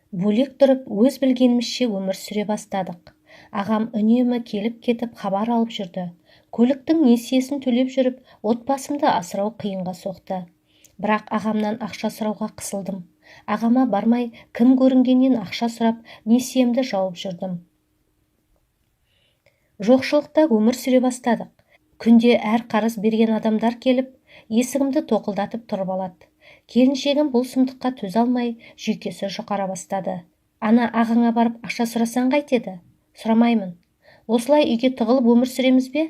Бөлек тұрып, өз білгенімізше өмір сүре бастадық. Ағам үнемі келіп кетіп хабар алып жүрді. Көліктің несиесін төлеп жүріп, отбасымды асырау қиынға соқты. Бірақ ағамнан ақша сұрауға қысылдым. Ағама бармай, кім көрінгеннен ақша сұрап, несиемді жауып жүрдім. Жоқшылықта өмір сүре бастадық. Күнде әр қарыз берген адамдар келіп, есігімді тоқылдатып тұрып алады. Келіншегім бұл сұмдыққа төзе алмай, жүйкесі жұқара бастады. Ана ағаңа барып ақша сұрасаң қайтеді? Сұрамаймын. Осылай үйге тығылып өмір сүреміз бе?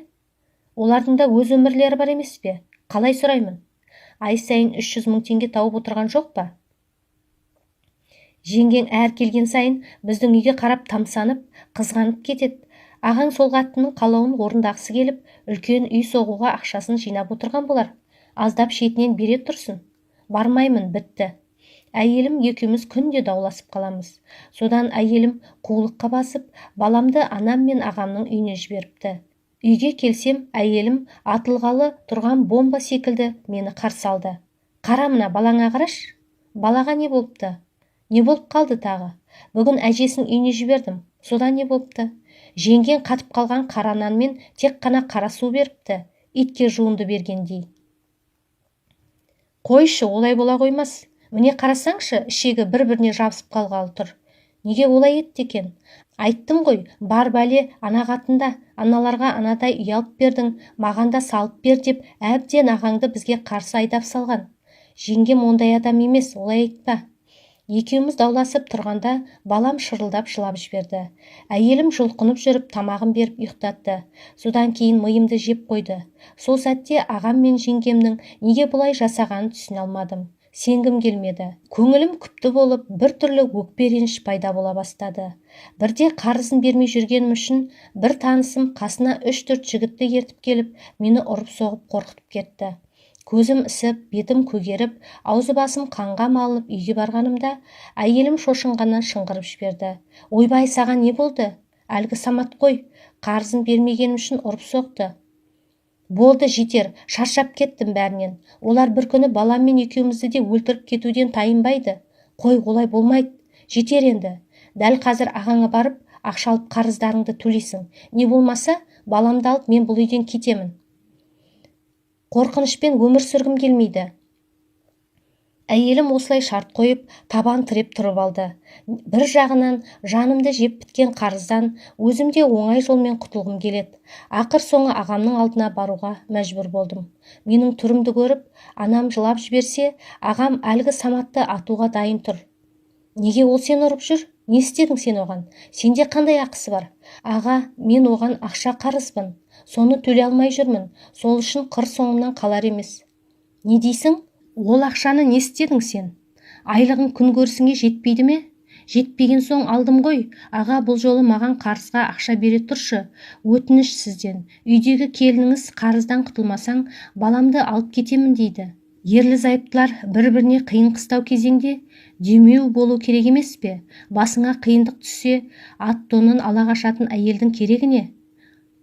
Олардың да өз өмірлері бар емес пе? Қалай сұраймын? Ай сайын 300 мың теңге тауып отырған жоқ па? Жеңгең әр келген сайын біздің үйге қарап тамсанып, қызғанып кетеді. Ағаң сол қаттының қалауын орындағысы келіп, үлкен үй соғуға ақшасын жинап отырған болар. Аздап шетінен бере тұрсын. Бармаймын, бітті. Әйелім екеуміз күнде дауласып қаламыз. Содан әйелім қулыққа басып, баламды анам мен ағамның үйіне жіберіпті. Үйге келсем, әйелім атылғалы тұрған бомба секілді мені қарсы алды. Қара мына балаңа қараш. Балаға не болыпты? Не болып қалды тағы? Бүгін әжесінің үйіне жібердім. Содан не болыпты? Жеңген қатып қалған қара нанмен тек қана қара су беріпті. Итке жуынды бергендей. Қойшы, олай бола қоймас. Міне қарасаңшы, ішегі бір-біріне жабысып қалғалы тұр. Неге олай етті екен? Айттым ғой, бар бәле ана қатында. Аналарға анадай үй алып бердің, маған да салып бер деп, әбден ағаңды бізге қарсы айдап салған. Жеңгем ондай адам емес, олай айтпа. Екеуміз дауласып тұрғанда балам шырылдап жылап жіберді. Әйелім жұлқынып жүріп тамағын беріп ұйықтатты. Содан кейін миымды жеп қойды. Сол сәтте ағам мен жеңгемнің неге бұлай жасағанын түсіне алмадым. Сенгім келмеді. Көңілім күпті болып, бір түрлі өкпе реніш пайда бола бастады. Бірде қарызын бермей жүргенім үшін бір танысым қасына 3-4 жігітті ертіп келіп, мені ұрып-соғып қорқытып кетті. Көзім ісіп, бетім көгеріп, аузы басым қанға малып үйге барғанымда, әйелім шошынғаннан шыңғырып жіберді. Ойбай, саған не болды? Әлгі Самат қой, қарызын бермегенім үшін ұрып соқты. Болды, жетер, шаршап кеттім бәрінен. Олар бір күні балам мен екеумізді де өлтіріп кетуден тайынбайды. Қой, олай болмайды. Жетер енді. Дәл қазір ағаңа барып, ақша алып қарыздарыңды төлейсің. Не болмаса, баламды алып мен бұл үйден кетемін. Қорқынышпен өмір сүргім келмейді. Әйелім осылай шарт қойып, табан тіреп тұрып алды. Бір жағынан жанымды жеп біткен қарыздан өзімде оңай жолмен құтылғым келеді. Ақыр соңы ағамның алдына баруға мәжбүр болдым. Менің түрімді көріп, анам жылап жіберсе, ағам әлгі Саматты атуға дайын тұр. Неге ол сені ұрып жүр? Не істедің сен оған? Сенде қандай ақысы бар? Аға, мен оған ақша қарызбын. Соны төлей алмай жүрмін. Сол үшін қыр соңымнан қалар емес. Не дейсің? Ол ақшаны не істедің сен? Айлығың күн көрісіңе жетпейді ме? Жетпеген соң алдым ғой. Аға, бұл жолы маған қарызға ақша бере тұршы. Өтініш сізден. Үйдегі келініңіз қарыздан құтылмасаң, баламды алып кетемін дейді. Ерлі-зайыптылар бір-біріне қиын қыстау кезеңде демеу болу керек емес пе? Басыңа қиындық түссе, ат-тонын ала қашатын әйелдің керегі не?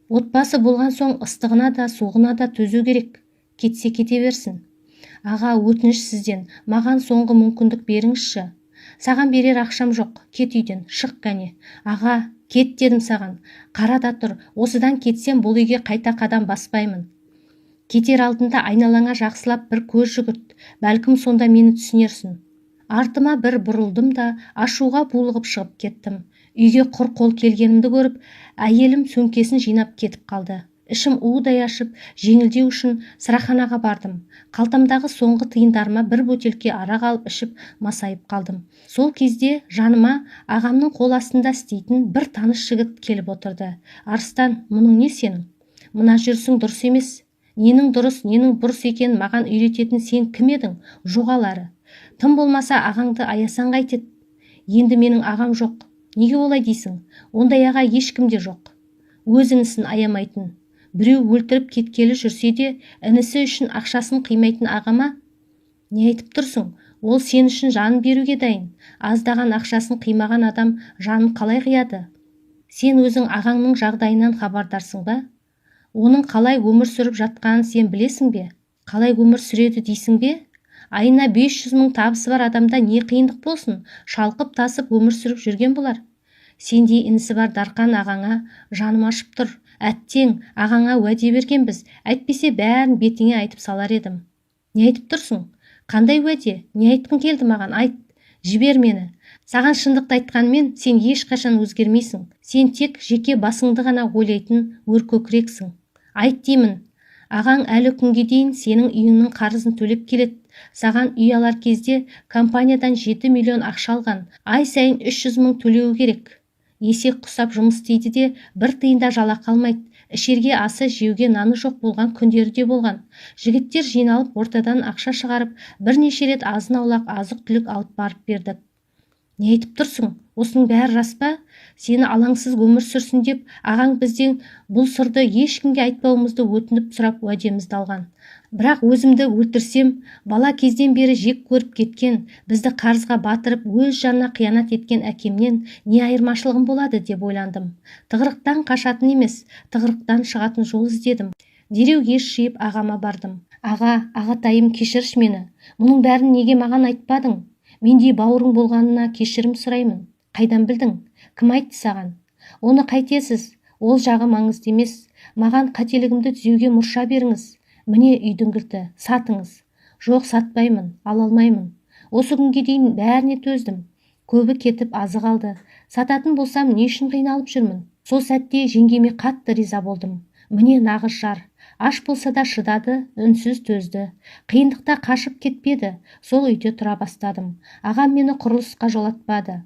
Отбасы болған соң ыстығына да, суығына да төзу керек. Кетсе кете берсін. Аға, өтініш сізден, маған соңғы мүмкіндік беріңізші. Саған берер ақшам жоқ, кет үйден, шық кәне. Аға, кет дедім саған. Қара да тұр, осыдан кетсем бұл үйге қайта қадам баспаймын. Кетер алдында айналаңа жақсылап бір көз жүгірт, бәлкім сонда мені түсінерсің. Артыма бір бұрылдым да ашуға булығып шығып кеттім. Үйге құр қол келгенімді көріп, әйелім сөмкесін жинап кетіп қалды. Ішім удай ашып, жеңілдеу үшін сыраханаға бардым. Қалтамдағы соңғы тиындарыма бір бөтелке арақ алып ішіп масайып қалдым. Сол кезде жаныма ағамның қол астында істейтін бір таныс жігіт келіп отырды. Арыстан, мұның не сенің? Мына жүрісің дұрыс емес. Ненің дұрыс, ненің бұрыс екенін маған үйрететін сен кім едің? Жоғал әрі. Тым болмаса ағаңды аясаң қайтеді. Енді менің ағам жоқ. Неге олай дейсің? Ондай аға ешкімде жоқ. Өз інісін аямайтын. Біреу өлтіріп кеткелі жүрсе де, інісі үшін ақшасын қимайтын ағама? Не айтып тұрсың? Ол сен үшін жанын беруге дайын. Аздаған ақшасын қимаған адам жанын қалай қияды? Сен өзің ағаңның жағдайынан хабардарсың ба? Оның қалай өмір сүріп жатқанын сен білесің бе? Қалай өмір сүреді дейсің бе? Айына 500 мың табысы бар адамда не қиындық болсын, шалқып тасып өмір сүріп жүрген болар. Сендей інісі бар Дарқан ағаңа жаным ашып тұр. Әттең, ағаңа уәде бергенбіз, әйтпесе бәрін бетіңе айтып салар едім. Не айтып тұрсың? Қандай уәде? Не айтқың келді маған? Айт, жібер мені. Саған шындықты айтқанмен сен ешқашан өзгермейсің. Сен тек жеке басыңды ғана ойлайтын өркөкірексің. Айт деймін. Ағаң әлі күнге дейін сенің үйіңнің қарызын төлеп келеді. Саған үй алар кезде компаниядан 7 миллион ақша алған. Ай сайын 300 мың төлеуі керек. Есек құсап жұмыс істейді де бір тиында жалақы алмайды. Ішерге асы, жеуге наны жоқ болған күндері де болған. Жігіттер жиналып ортадан ақша шығарып, бірнеше рет азын-аулақ азық-түлік алып барып бердік. Не айтып тұрсың? Осының бәрі рас па? Сені алаңсыз өмір сүрсін деп, ағаң бізден бұл сырды ешкімге айтпауымызды өтініп сұрап уәдемізді алған. Бірақ өзімді өлтірсем, бала кезден бері жек көріп кеткен, бізді қарызға батырып, өз жанына қиянат еткен әкемнен не айырмашылығым болады деп ойландым. Тығырықтан қашатын емес, тығырықтан шығатын жол іздедім. Дереу ес жиып ағама бардым. Ағатайым, кешірші мені. Мұның бәрін неге маған айтпадың? Мендей бауырың болғанына кешірім сұраймын. Қайдан білдің? Кім айтты саған? Оны қайтесіз? Ол жағы маңызды емес. Маған қателігімді түзеуге мұрша беріңіз. Міне үйдің кілті, сатыңыз. Жоқ, сатпаймын, ала алмаймын. Осы күнге дейін бәріне төздім. Көбі кетіп азы қалды. Сататын болсам не үшін қиналып жүрмін? Сол сәтте жеңгеме қатты риза болдым. Міне нағыз жар. Аш болса да шыдады, үнсіз төзді. Қиындықта қашып кетпеді. Сол үйде тұра бастадым. Ағам мені құрылысқа жолатпады.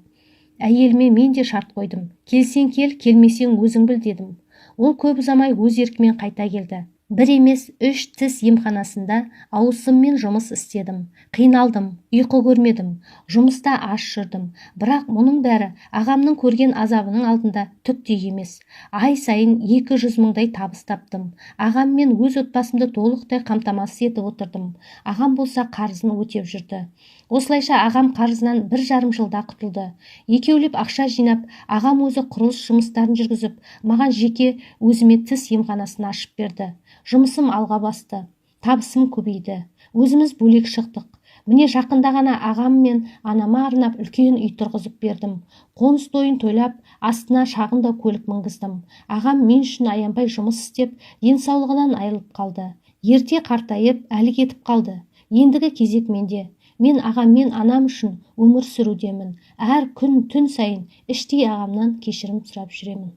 Әйеліме мен де шарт қойдым. Келсең кел, келмесең өзің біл дедім. Ол көп ұзамай өз еркімен қайта келді. Бір емес 3 тіс емханасында ауысыммен жұмыс істедім. Қиналдым, ұйқы көрмедім, жұмыста аш жүрдім. Бірақ мұның бәрі ағамның көрген азабының алдында түк те емес. Ай сайын 200 мыңдай табыс таптым. Ағаммен өз отбасымды толықтай қамтамасыз етіп отырдым. Ағам болса қарызын өтеп жүрді. Осылайша ағам қарызынан 1,5 жылда құтылды. Екеулеп ақша жинап, ағам өзі құрылыс жұмыстарын жүргізіп, маған жеке өзіме тіс емханасын ашып берді. Жұмысым алға басты, табысым көбейді. Өзіміз бөлек шықтық. Міне жақында ғана ағам мен анама арнап үлкен үй тұрғызып бердім. Қоныс тойын тойлап, астына шағында көлік мінгіздім. Ағам мен үшін аянбай жұмыс істеп, денсаулығынан айырылып қалды. Ерте қартайып, әлі кетіп қалды. Ендігі кезек менде. Мен ағам мен анам үшін өмір сүрудемін. Әр күн түн сайын іштей ағамнан кешірім сұрап жүремін.